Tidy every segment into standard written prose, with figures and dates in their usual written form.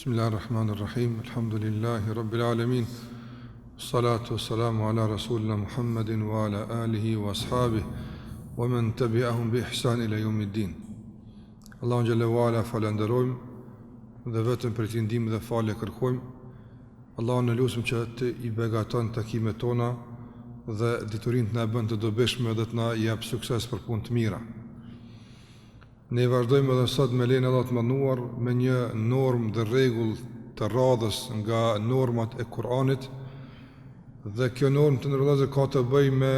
Bismillahirrahmanirrahim. Alhamdulillahi rabbil alamin. Salatu wassalamu ala rasulina Muhammedin wa ala alihi wa ashabihi wa man tabi'ahum bi ihsan ila yawmiddin. Allahun xhalla wa ala falenderojmë dhe vetëm për t'i ndihmë dhe falje kërkojmë. Allahun e lutem që të i begaton takimet tona dhe diturinë të na bën të dobishme dhe të na jap sukses për punë të mira. Ne vazhdojmë edhe sot me lejen e Allahut të mënduar me një normë dhe rregull të radhës nga normat e Kuranit, dhe kjo normë të ndërlozë ka të bëjë me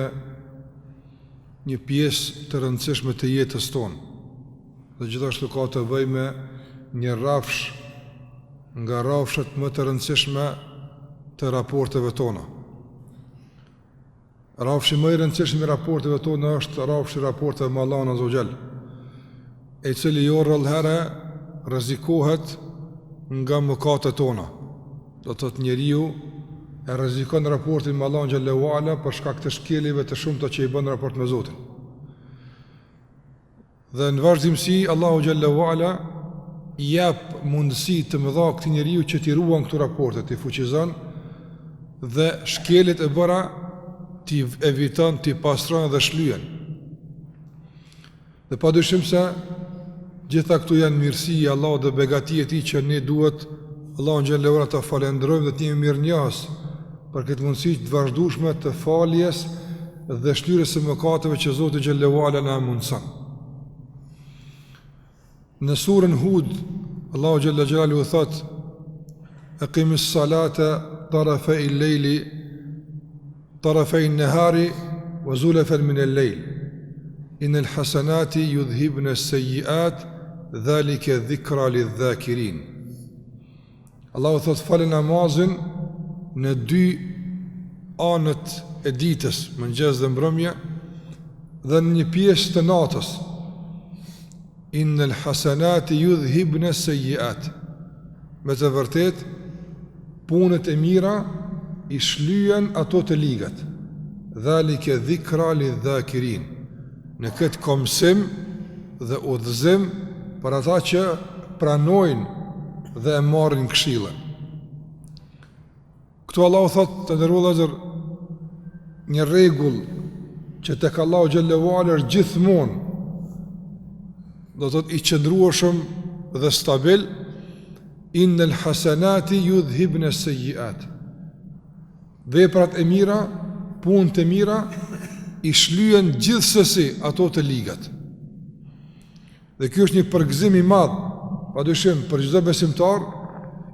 një pjesë të rëndësishme të jetës tonë, dhe gjithashtu ka të bëjë me një rafsh nga rafshat më të rëndësishme të raporteve tona. Rafshi më i rëndësishëm i raporteve tona është rafshi i raporteve me Allahun Azza wa Jall, e cili jo rrallëherë rrezikohet nga mëkatet tona. Do të thotë njeriu e rrezikon raportin me Allahun xhallahu ala për shkak të shkeljeve të shumta që i bën raport me Zotin. Dhe në vazhdimsi Allahu xhallahu ala i jep mundësi të mëdha këtij njeriu që t'i ruan këto raporte, t'i fuqizon dhe shkeljet e bëra t'i eviton, t'i pastron dhe shlyen. Dhe padyshim se gjitha këtu janë mirësi i Allahut dhe begati e tij që ne duhet Allahun xhallahu ala ta falenderojmë dhe të jemi mirënjohës për këtë mundësi të vazhdueshme të faljes dhe shlyrjes së mëkateve që Zoti xhallahu ala na mundson. Në surën Hud, Allahu xhallahu xhelalu thot: "Aqimis salata tarafay al-layli tarafay an-nahari wa zulafan min al-layl. Innal hasanati yudhhibna as-sayyi'at dhalika dhikra lidh-dhakirin." Allahu thot falë namazin në dy anët e ditës, mëngjes dhe mbrëmje, dhe në një pjesë të natës. Innal hasanati yudhhibna as-sayyi'at. Me të vërtet, punët e mira i shlyen ato të ligat. Dhalika dhikra lidh-dhakirin. Në këtë komësim dhe udhëzim për ata që pranojnë dhe e marrin këshillën. Këtu Allahu thot të nderuar vëllezër, një rregull që tek Allahu xhallahu ala është gjithmonë, do të thotë i qëndrueshëm dhe stabil: innal hasanati yudhhibna as-sayyi'at. Veprat e mira, punët e mira i shlyen gjithsesi ato të ligat. Dhe ky është një përgëzim i madh, padyshim, për çdo besimtar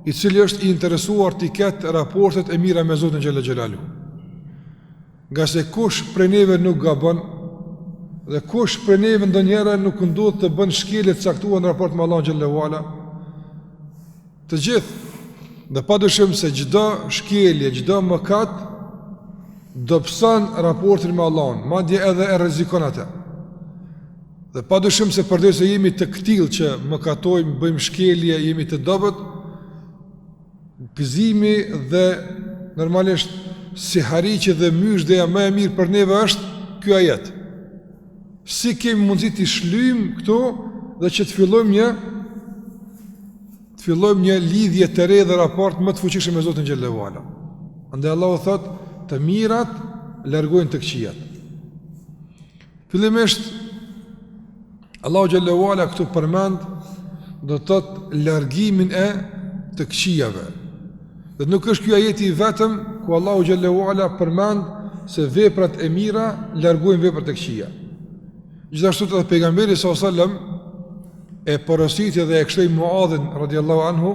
i cili është i interesuar të ketë raportet e mira me Zotin xhallahu xhelalu. Nga se kush prej neve nuk gabon, dhe kush prej neve ndonjëherë nuk ndodh të bën shkelje të caktuara në raport me Allahun xhallahu ala. Të gjithë, dhe padyshim se çdo shkelje, çdo mëkat dobëson raportin me Allahun, madje edhe e rrezikon atë. Dhe padyshim se përdesë jemi të këtill që mëkatojmë, bëjmë shkelje, jemi të dobët, gëzimi dhe normalisht si harriqe dhe myshdja më e mirë për neve është ky ajet. Si kemi mundësi të shlyjmë këto dhe që të fillojmë një lidhje të re dhe raport më të fuqishëm me Zotin xhallahu ala. Andaj Allahu thotë: të mirat largojnë të këqijat. Fillimisht Allahu xhallahu ala këtu përmend do të thotë largimin e të këqijave. Dhe nuk është ky ajeti vetëm ku Allahu xhallahu ala përmend se veprat e mira largojnë veprat e këqija. Gjithashtu edhe pejgamberi sallallahu alajhi wasallam e porositi dhe e kështoi Muadhin radhiyallahu anhu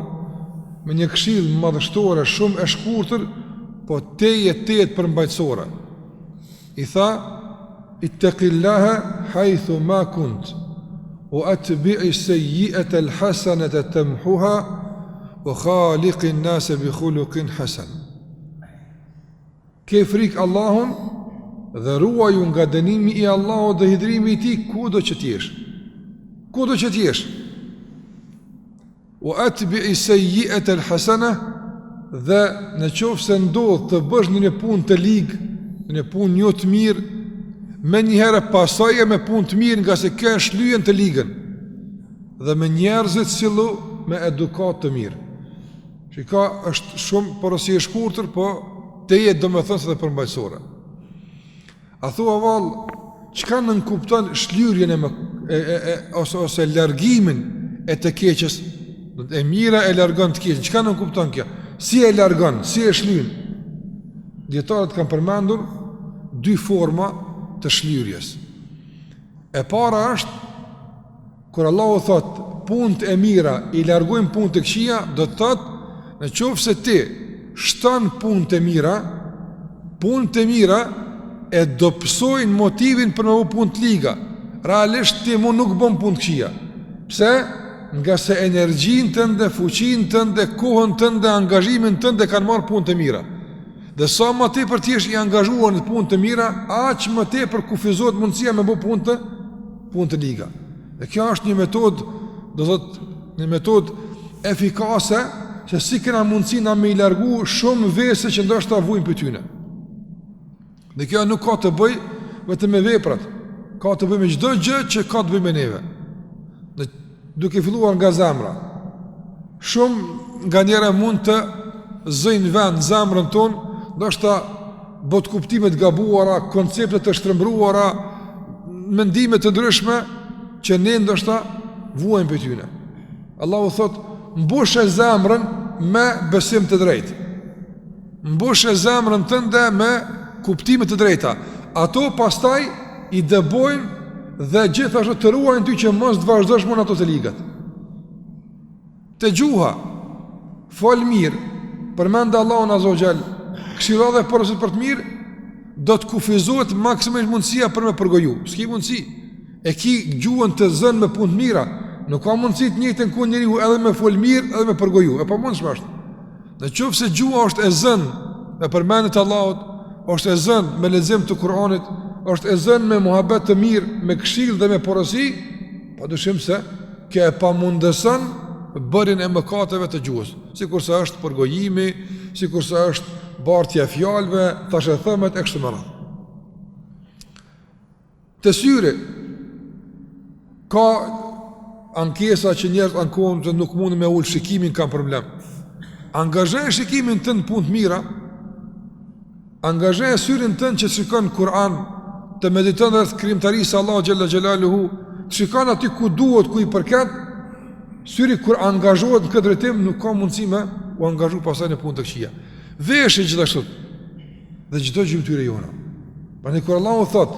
me një këshill madhështore shumë e shkurtër, po tejet përmbajtësore. I tha: ittaqillaha haythu ma kunt wa atbi'i sayyi'ata al-hasanata tamhuha wa khaliqin nas bi khuluqin hasan. Ke frikë Allahun dhe ruaju nga dënimi i Allahut dhe hidrimi i tij kudo që t'jesh. Kudo që t'jesh. Wa atbi'i sayyi'ata al-hasana, dhe në qoftë se ndodh të bësh një punë të ligë, një punë jo të mirë, me njëherë pasoje me punë të mirë, nga se kjo e shlyen të ligën, dhe me njerëzit sillu me edukat të mirë. që ka është shumë porosi e shkurtër, po teje do me thënë se dhe përmbajtësore. A thua val, çka nënkupton shlyrjen ose largimin e të keqes, e mira e largon të keqen, çka nënkupton kjo? Si e largon, si e shlyn? Dietarët kanë përmendur dy forma të shlyrjes. E para është kur Allahu thot punët e mira i largojnë punët e këqija, do të thotë në qoftë se ti shton punët e mira e dobësojnë motivin për me bu punë të liga. Realisht ti mu nuk bën punë të këqija. Pse? Nga se energjin tënde, fuqin tënde, kohën tënde, angazhimin tënde kanë marrë punë të mira. Dhe sa më tepër ti je i angazhuar në punë të mira, aq më tepër kufizohet mundësia me bu punë të liga. Dhe kjo është një metodë, do thotë, një metodë efikase që si kena mundësi na me i largu shumë vese që ndoshta vujnë për tyne. Dhe kjo nuk ka të bëj vetëm me veprat, ka të bëj me çdo gjë që ka të bëj me neve. Dhe duke filluar nga zemra, shumë nga njëra mund të zëjnë vend zemrën tonë, ndoshta bot kuptime të gabuara, koncepte të shtrembruara, mendime të ndryshme që ne ndoshta vuajmë për tyne. Allahu thot, mbush e zemrën me besim të drejtë. Mbush e zemrën tënde me kuptime të drejta. Ato pastaj i dëbojnë dhe gjithashtu të ruajnë ty që mos të vazhdosh më në ato të ligat. Të gjuha, fol mirë, përmendë Allahun Azza wa Jall, këshilla dhe porosit për të mirë, do të kufizohet maksimisht mundësia për me përgoju. S'ki mundësi. E ki gjuhën të zënë me punë të mira, nuk ka mundësi të njëjtën ku njeriu edhe me fol mirë edhe me përgoju. E pa mundshme është. Në qoftë se gjuha është e zënë me përmendje të Allahut, është e zënë me lexim të Kuranit, është e zënë me muhabet të mirë, me këshill dhe me porosi, padyshim se kjo e pamundëson bërjen e mëkateve të gjuhës, sikurse është përgojimi, sikurse është bartja e fjalëve, thashëthëmet e kështu me radhë. Të syri ka ankesa që njerëzit ankohen se nuk mundin me ul shikimin, kanë problem. Angazhoj shikimin tënd punë të mira, angazhoj syrin tënd që shikon Kur'an, të mediton rreth krijimtarisë Allahu xhalla xhelaluhu, shikon aty ku duhet, ku i përket. Syri kur angazhohet në këtë drejtim nuk ka mundësi me u angazhu pasaj në punë të këqija. Veshë gjithashtu dhe çdo gjymtyre jona. Prandaj kur Allahu thot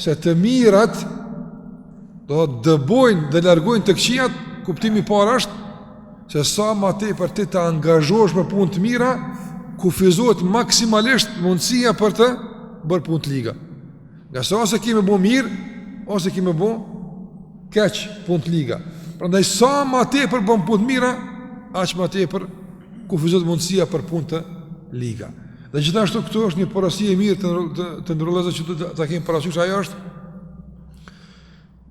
se të mirat do të dëbojnë dhe largojnë të këqijat, kuptimi i parë është se sa më tepër ti të angazhohesh me punë të mira, kufizohet maksimalisht mundësia për të bërë punë të liga. Nga se ose kime bo mirë, ose kime bo keq punë të liga. Prandaj sa më tepër bën punë të mira, aq më tepër kufizohet mundësia për punë të liga. Dhe gjithashtu këtu është një porosi e mirë të ndërlozë që ta kemi parasysh, ajo është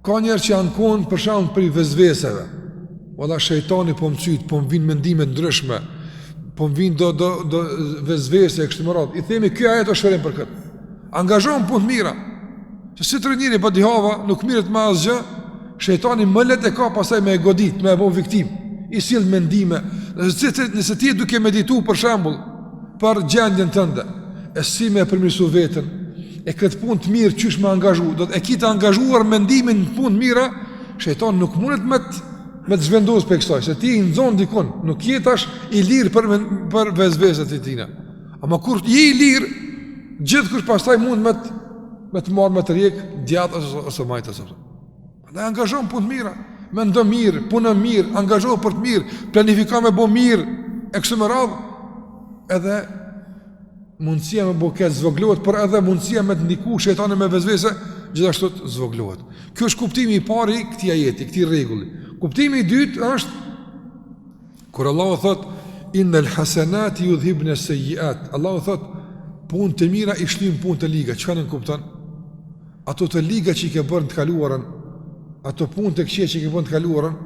ka njerëz që ankohen për shembull për vezveseve. Valla shejtani po mëcyt, po më vinë mendime ndryshme, po më vinë do vezvese kështu më radh. I themi ky ajet është shërim për këtë. Angazhohem punë të mira. Se si të njëri pa dihava nuk mirët me asgjë, shejtani më let e ka pasaj me e godit, me e bo viktim, i sill mendime. Nëse ti duke meditu për shembull për gjendjen tënde, e si me e përmirësu veten, e këtë punë të mirë qysh me angazhu, do të e ki të angazhuar mendimin në punë të mira, shejtani nuk mundet me të zhvendos për kësaj, se ti i nxon dikun, nuk jetash i lirë për vezveset e tina. Ama kur je i lirë, gjithkush pastaj mund me të marrë me të rjek djatë ose majtë ose. Dhe angazhon punë të mira, mendo mirë, punë mirë, angazhon për të mirë, planifikon me bo mirë, e kështu me radhë, edhe mundësia me bo këtë zvoglohet, por edhe mundësia me të ndiku shejtani me vezvese, gjithashtu të zvoglohet. Kjo është kuptimi i parë i këtij ajeti, këtij rregulli. Kuptimi i dytë është kur Allahu thot innal hasanati yudhibna as-sayyi'at. Allahu thot punë të mira i shlyn punë të liga. Çfarë kupton? Ato të liga që i ke bërë të kaluarën, ato punë të këqija që i ke bërë të kaluarën,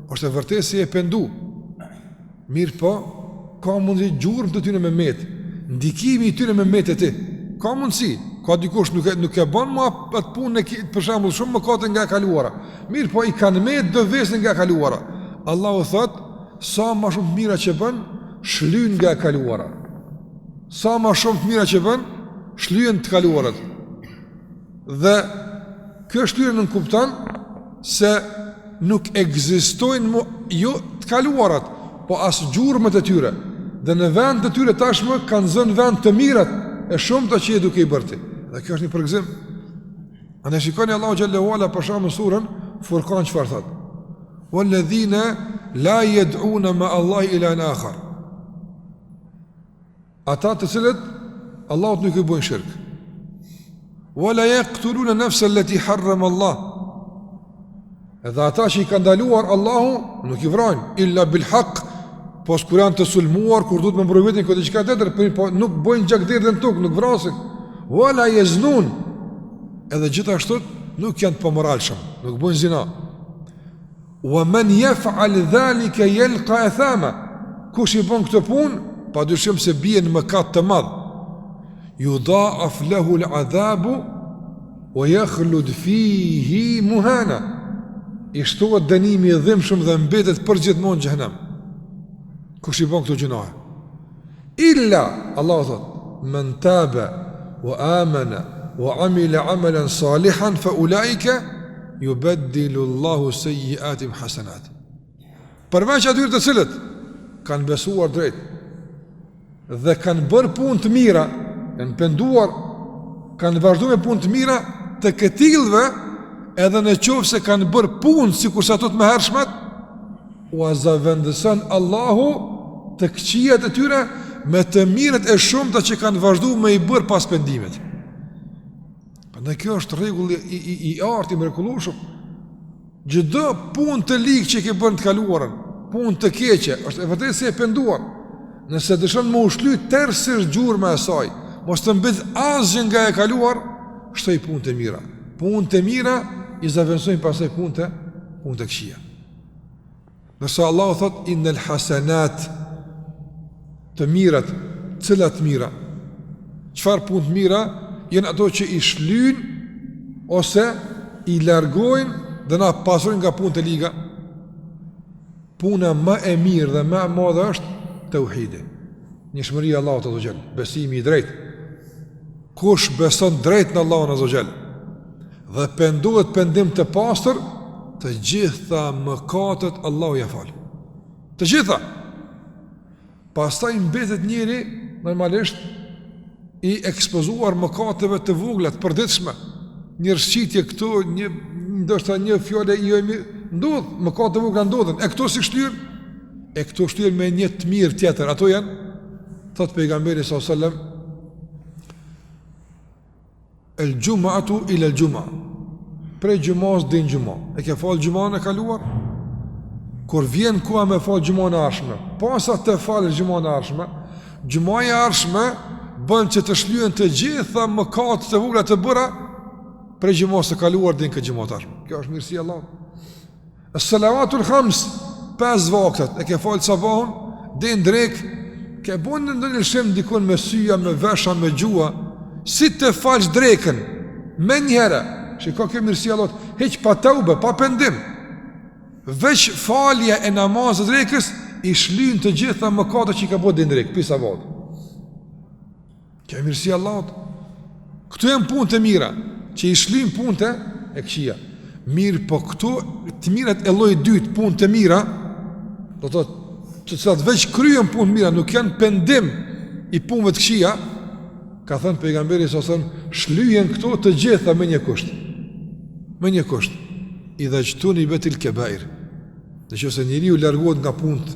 është e vërtetë se e pendu. Mirë po, ka mundësi gjurmë të tyre me met, ndikimi i tyre me met e ti. Ka mundësi, ka dikush nuk e bën më atë punë për shembull shumë mëkate nga e kaluara. Mirë po i kanë met do vesën nga e kaluara. Allahu thot, sa më shumë mira që bën, shlyen nga e kaluara. Sa ma shumë të mira që bën, shlyen të kaluarat. Dhe kjo shlyen në kupton se nuk ekzistojnë jo të kaluarat, po as gjurmët e tyre. Dhe në vend të tyre tashmë kanë zënë vend të mirat e shumta që je duke i bërti. Dhe kjo është një përgëzim. A ne shikoni Allahu xhallahu ala për shkak të surën Furqan çfarë thot? Walladhina la yad'una ma Allah ila akhar. Ata të cilët Allahut nuk i bojnë shirk. Wala yaqtuluna nafsa allati harrama Allah. Edhe ata që i ka ndaluar Allahu nuk i vrojnë illa bil haqq, pos kur janë të sulmuar, kur duhet me mbrojtë vetin këtë diçka tjetër, po nuk bojnë gjakderdhën tok, nuk vrasin. Wala yaznun. Edhe gjithashtu nuk janë të pamoralshëm, nuk bojnë zina. Wa man yaf'al dhalika yalqa athama. Kush i bën këtë punë, padyshim se bie në mëkat të madh. Yudha'af lahu al'adhabu wa yakhlud fihi muhana. I shtohet dënimi i dhimbshëm dhe mbetet përgjithmonë në xhenem. Kush i bën këto gjunahe? Illa, Allah thot, men taba wa amana wa amila amalan salihan fa ulaika yubaddilu Allahu sayyi'atihim hasanat. Përveç atyre të cilët kanë besuar drejt dhe kanë bërë punë të mira, kanë penduar, kanë vazhduar me punë të mira, të këtillëve edhe në qoftë se kanë bërë punë sikur sa ato të mëhershmet, u azavendëson Allahu të këqijat e tyre me të mirët e shumta që kanë vazhduar me i bërë pas pendimit. Prandaj kjo është rregull i artë, i mrekullueshëm. Çdo punë të ligë që ke bërë të kaluarën, punë të keqe, është e vërtetë se e penduar. Nëse dëshon më ushly tërësisht gjurma e saj, mos të mbet asgjë nga e kaluar, shtoj punë të mira. Punë të mira i zavendësojnë pasaj punë të këqija. Nëse Allah thot innal hasanat, të mirat, cilat mira? Çfarë punë të mira? Janë ato që i shlyn ose i largojnë dhe na pasurojnë nga punë të liga. Puna më e mirë dhe më e madhe është tauhidi. Njëshmëria e Allahut azza wa jall, besimi i drejtë. Kush beson drejt në Allahun azza wa jall dhe pendohet pendim të pastër, të gjitha mëkatet Allahu ja fal. Të gjitha. Pastaj mbetet njëri normalisht i ekspozuar mëkateve të vogla, të përditshme. Një rshitje këtu, ndoshta një fjalë jo e mirë, ndodh, mëkate të vogla ndodhen. E këto si shtyrën? E këto shtyrën me një të mirë tjetër. Ato janë, thot pejgamberi sallallahu alajhi wasallam, el gjumatu ila el gjuma. Prej gjumas din gjuma. E ke falë gjumën e kaluar? Kur vjen koha me falë gjumën e ardhshme, pasa të falë gjumën e ardhshme, gjumëja e ardhshme bën që të shlyen të gjitha mëkatet të vogla të bëra prej gjumës së kaluar din këtë gjumë të ardhshme. Kjo është mirësia e Allahut. As-salavatul khams, 5 vaktet. E ke falë sabahun, din drek, ke bën ndonjë lëshim dikon me syja, me vesha, me gjua, si të falësh drekën me një herë. Shiko kjo mirësia e Allahut, hiç pa tauba, pa pendim. Veç falja e namazit drekës i shlyn të gjitha mëkatet që ka bërë din drek, pisa vot. Kjo mirësia e Allahut. Këto janë punë të mira që i shlyn punët e këqija. Mirë, po këto të mirat e llojit dytë, punë të mira, do të thotë, të cilat veç kryen punë të mira, nuk janë pendim i punëve të këqija, ka thënë pejgamberi sallallahu alajhi wasallam, shlyhen këto të gjitha me një kusht. Me një kusht. Idha jtuni betil kebair. Dhe që se njeriu largohet nga punët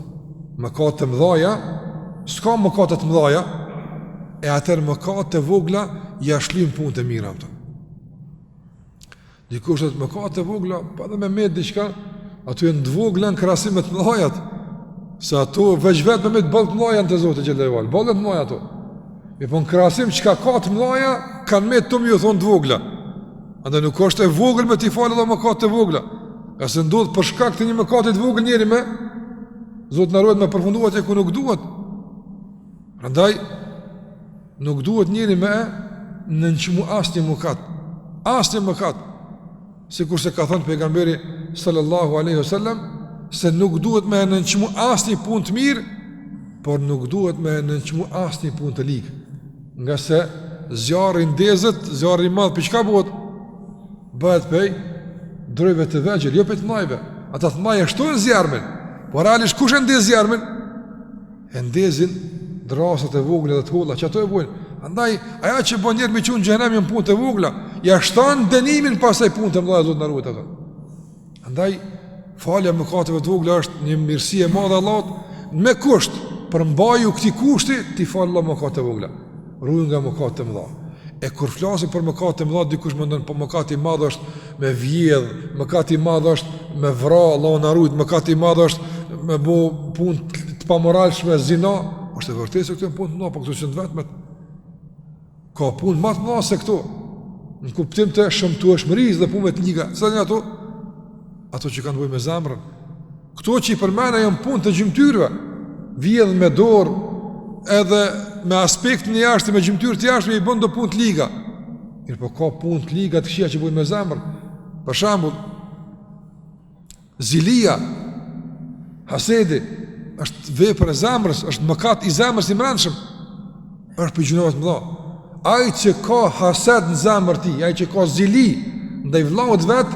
mëkate të mëdhaja, s'ka mëkate të mëdhaja, e atër mëkate të vogla ja shlyn punët e mira ato. Dikush thotë mëkate të vogla, pa dhe me diçka, ato janë të vogla në krahasim me të mëdhajat. Se ato veç vetëm me të ballë të mëdhaja të Zotit xhallahu ala. Ballë të mëdhaja ato. Me po në krahasim çka ka të mëdhaja, kanë me të më thon të vogla. Andaj nuk është e vogël me t'i falë edhe mëkate të vogla. Ka se ndodh për shkak të një mëkati të vogël njëri me Zoti na ruaj me përfunduar atë ku nuk duhet. Prandaj nuk duhet njëri me nënçmu asnjë mëkat. Asnjë mëkat. Sikur se ka thënë pejgamberi sallallahu alaihi wasallam se nuk duhet me nënçmu asnjë punë të mirë por nuk duhet me nënçmu asnjë punë të ligë. Nga se zjarri ndezet, zjarri i madh për çka bëhet? Bëhet pej drojve të vegjël, jo për të mëdhve. Ata të mëdha shtojnë zjarmin, por realisht kush e ndez zjarmin? E ndezin drasat e vogla dhe të holla, që ato e bojnë. Andaj, aja që bën njerë me qunë xhenem janë punë të vogla, ja shton dënimin pasaj punë të mëdha, Zoti na ruaj ato. Andaj, falja mëkateve të vogla është një mirësi e madhe Allahut, me kusht, për mbaju këtij kushti, ti fal Allah mëkate të vogla. Ruaj nga mëkate të mëdha. E kur flasim për mëkate të mëdha, dikush mendon po mëkati i madh është me vjedh, mëkati i madh është me vra, Allahu na ruaj, mëkati i madh është me bë punë të pamoralshme, zina. Është e vërtetë se këto janë punë të mëdha, por këto janë vetëm ka punë më të mëdha se këto. Në kuptim të shëmtueshmërisë dhe punëve të liga. Sa janë ato? Ato që kanë të bëjnë me zemrën. Këto që i përmena janë punë të gjymtyrëve, vjedh me dorë, edhe me aspektin e jashtëm, me gjymtyrë të jashtme i bën do punë të liga. Mirë, po ka punë të liga të këqija që bëjnë me zemrën. Për shembull, zilia, hasedi, është vepër e zemrës, është mëkat i zemrës i mbrëmshëm. Është për gjunave të mëdha. Ai që ka hased në zemrën e tij, ai që ka zili ndaj vllaut vet,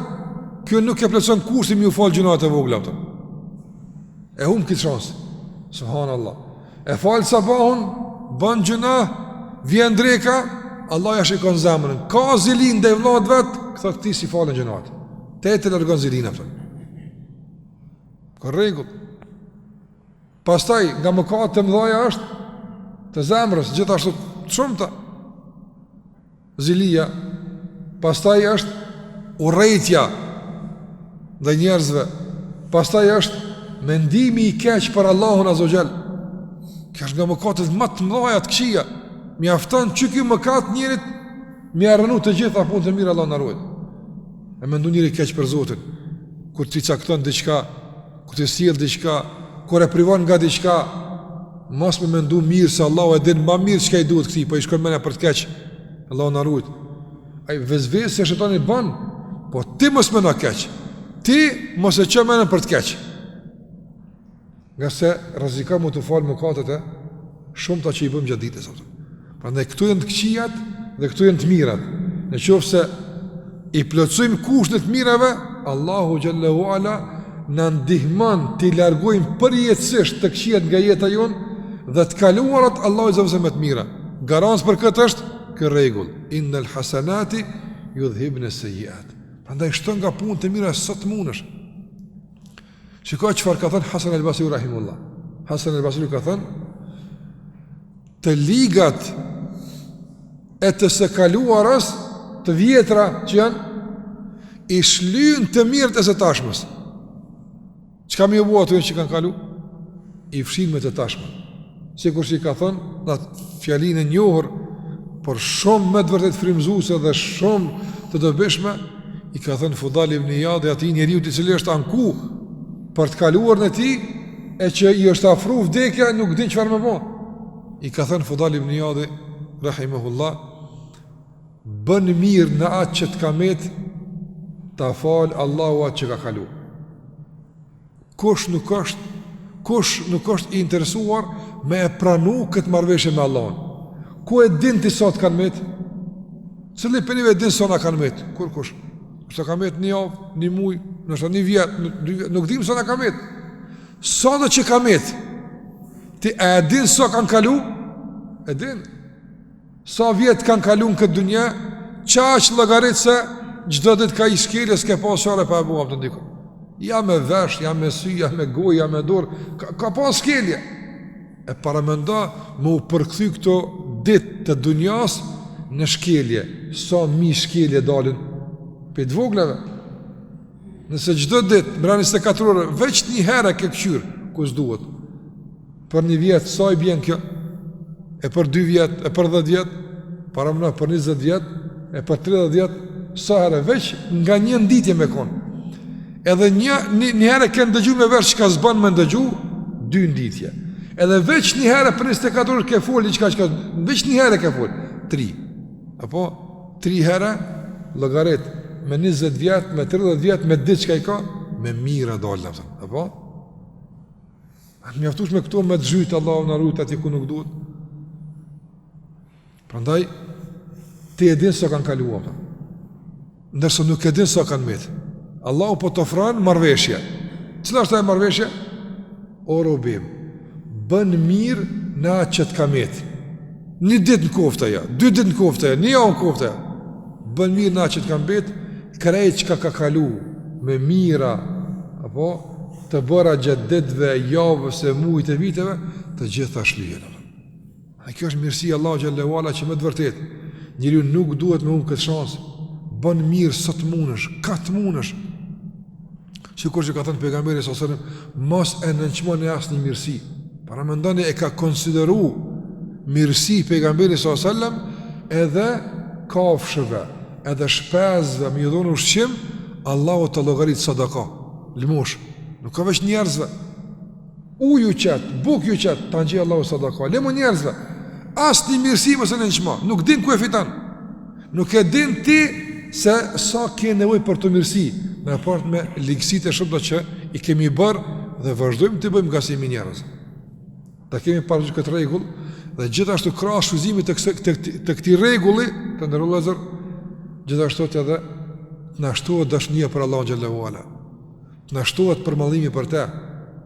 kjo nuk e plotson kushtin me u fal gjunave të vogla ato. E humb këtë shans. Subhanallah. E fal sabahun, bën gjuna, vjen dreka, Allah ja shikon zemrën. Ka zili ndaj vllaut vet, thotë ti si falën gjunat. Te të largon zilin ato. Ka rregull. Pastaj nga mëkat të mëdha është të zemrës, gjithashtu shumëta. Zilia, pastaj është urrejtja dhe njerëzve, pastaj është mendimi i keq për Allahun Azza wa Jall. Kjo është nga mëkatet më të mëdha të këqija. Mjafton që ky mëkat njerit më rënu të gjitha punët e mira Allah na ruaj. E mendon njëri keq për Zotin, kur ti cakton diçka, kur ti sjell diçka, kur e privon nga diçka, mos më mendu mirë se Allahu e din më mirë çka i duhet këtij, po i shkon mendja për të keq. Allahu na ruaj. Ai vezvese se shetani bën, po ti mos më na keq. Ti mos e çon mendën për të keq. Nga se rrezikon mu të fal mëkatet e shumëta që i bëjmë gjatë ditës. Prandaj këtu janë të këqijat dhe këtu janë të mirat. Nëse i plotësojmë kushtet të mirave, Allahu xhallahu ala na ndihmon të largojmë përjetësisht të këqijat nga jeta jonë dhe të kaluarat Allahu zëvendëson me të mira. Garancë për këtë është ky rregull: innal hasanati yudhhibna as-sayyi'at. Prandaj shton nga punë të mira sa të mundesh. Shikoj çfarë ka thënë Hasan al-Basri rahimullah. Hasan al-Basri ka thënë: të ligat e të së kaluarës të vjetra që janë i shlyn të mirët e së tashmës. Çka më u bua ato që kanë kalu? I fshin me të tashmen. Sikur që i ka thënë në fjalinë e njohur, por shumë me të vërtet frymëzuese dhe shumë të dobishme, i ka thënë Fudal ibn Iyad, atij njeriu i cili është anku për të kaluar në ti, e që i është afru vdekja, nuk din çfarë më bë. I ka thënë Fudal ibn Iyad rahimahullah, bën mirë në atë që të kamet, ta fal Allahu atë që ka kalu. Kush nuk është i interesuar me e pranu këtë marrëveshje me Allahun. Ku e din ti sa të kanë met? Cili për njëve din sa na kanë met? Kur kush? Sa ka met një javë, një muj, nështë një vjet, nuk dim sa na ka met. Sa do që ka met? Ti e din sa kanë kalu? E din. Sa vjet kanë kalu në këtë dunja, qaq llogarit se çdo ditë ka i skelje, s'ke pas çfarë pa e bua të ndikon. Ja me vesh, ja me sy, ja me gojë, ja me dorë, ka pas skelje. E paramendo më u përkthy këto ditë të dunjas në shkelje. Sa mi shkelje dalin për të voglave. Nëse çdo ditë brani 24 orë veç një herë ke kqyr, ku s'duhet. Për një vjet sa i bën kjo? E për 2 vjet, e për 10 vjet, para më për 20 vjet, e për 30 vjet, sa herë veç nga një nditje me kon. Edhe një herë ke ndëgju me vesh çka s'bën me ndëgju, 2 nditje. Edhe veç një herë për 24 orë ke fol diçka që veç një herë ke fol, 3. Apo 3 herë llogarit me 20 vjet, me 30 vjet, me diçka i ka, me mira dalë, apo? Mjaftush me këto me të zhytë Allahu na rujt atje ku nuk duhet. Prandaj ti e din sa kanë kaluar ata. Ndërsa nuk e din sa kanë met. Allahu po të ofron marrëveshje. Cila është ajo marrëveshje? O robim, bën mirë në atë që të ka met. Një ditë në kofta ja, 2 ditë në kofta ja, 1 javë në kofta ja. Bën mirë në atë që të ka met, krejt që ka kalu me mira, apo të bëra gjatë ditëve, javës e mujtë e viteve, të gjitha shlihen. A kjo është mirësia Allahu xhallahu ala që më të vërtet njeriu nuk duhet me këtë shans. Bën mirë sa të munësh, ka të munësh. Sikur që ka thënë pejgamberi sallallahu alajhi wasallam, mos e nënçmoni asnjë mirësi. Para mendoni e ka konsideru mirësi pejgamberi sallallahu alajhi wasallam edhe kafshëve, edhe shpezve me i dhënë ushqim, Allahu të llogarit sadaka, limosh. Nuk ka veç njerëzve. Uju qëtë, buk ju qëtë, të nxi Allahu sadaka. Lemo njerëzve. Asë një mirësi mëse në nëshma. Nuk din ku e fitan. Nuk e din ti se sa ke nevoj për të mirësi. Në raport me ligësit e shumë që i kemi bërë dhe vazhdojmë të bëjmë nga si mi njerëz. Ta kemi parë këtë regull dhe gjithashtu krahas shuzimit të këti regulli të ndërrullazër, gjithashtu të edhe të nashtohet dashnia për Allahun xhallahu ala. Të nashtohet përmallimi për te,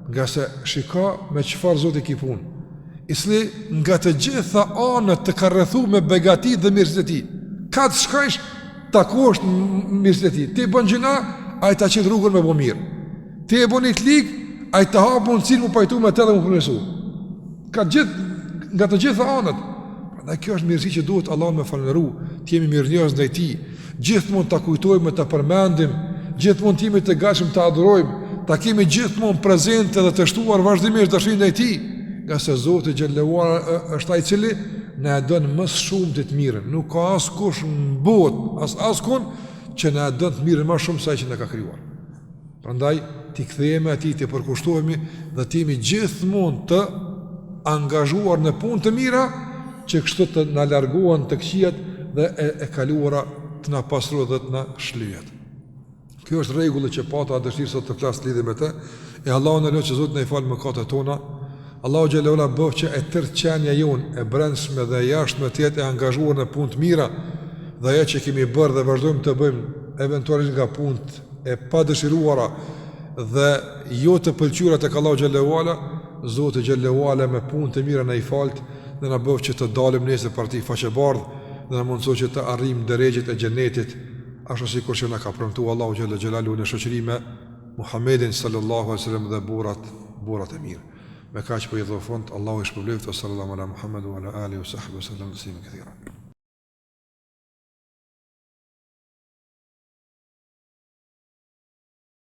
nga se shika me çfarë Zoti ki punë. Isli nga të gjitha anët të ka rrethu me begati dhe mirësitë e tij. Ka të shkajsh takosh mirësitë e tij. Ti bën gjëna, ai ta qet rrugën me bë mirë. Ti e bën një lig, ai ta hap mundsinë mu pajtu me të dhe mu progresu. Ka gjithë nga të gjitha anët. Prandaj kjo është mirësi që duhet Allahun me falënderu. Ti jemi mirënjohës ndaj tij. Gjithmonë ta kujtojmë, ta përmendim, gjithmonë ti të gatshëm të adhurojmë, ta kemi gjithmonë prezente dhe të shtuar vazhdimisht dashurinë ndaj tij, nga se Zoti xhallahu ala është ai i cili na don më shumë të mirën. Nuk ka askush në botë, askund që na don të mirën më shumë se ai që na ka krijuar. Prandaj ti kthehemi atij, të përkushtohemi dhe të jemi gjithmonë të angazhuar në punë të mira, që kështu të na largohen të këqijat dhe e kaluara të na pastruhet dhe të na shlyhet. Kjo është rregulli që pata dëshirë sot të flas lidhje me të, e Allahu na lutë që Zoti na i falë mëkatet tona. Allahu xhallahu ala bëf që e tërë qenia jonë e brendshme dhe e jashtme të jetë e angazhuar në punë të mira, dhe ajo që kemi bërë dhe vazhdojmë të bëjmë eventualisht nga punët e padëshiruara dhe jo të pëlqyera tek Allahu xhallahu ala, Zoti xhallahu ala me punë të mira na i falt dhe na bëf që të dalim nesër për ti faqebardh dhe na mundsoj që të arrijmë drejtë e xhenetit, ashtu sikur që na ka premtuar Allahu xhallahu xhelalu në shoqëri me Muhammedin sallallahu alaihi wasallam dhe burrat e mirë. Me kaq po i dho fund, Allahu i shpëlbeft sallallahu ala Muhammed wa ala alihi wa sahbihi sallam taslima katira.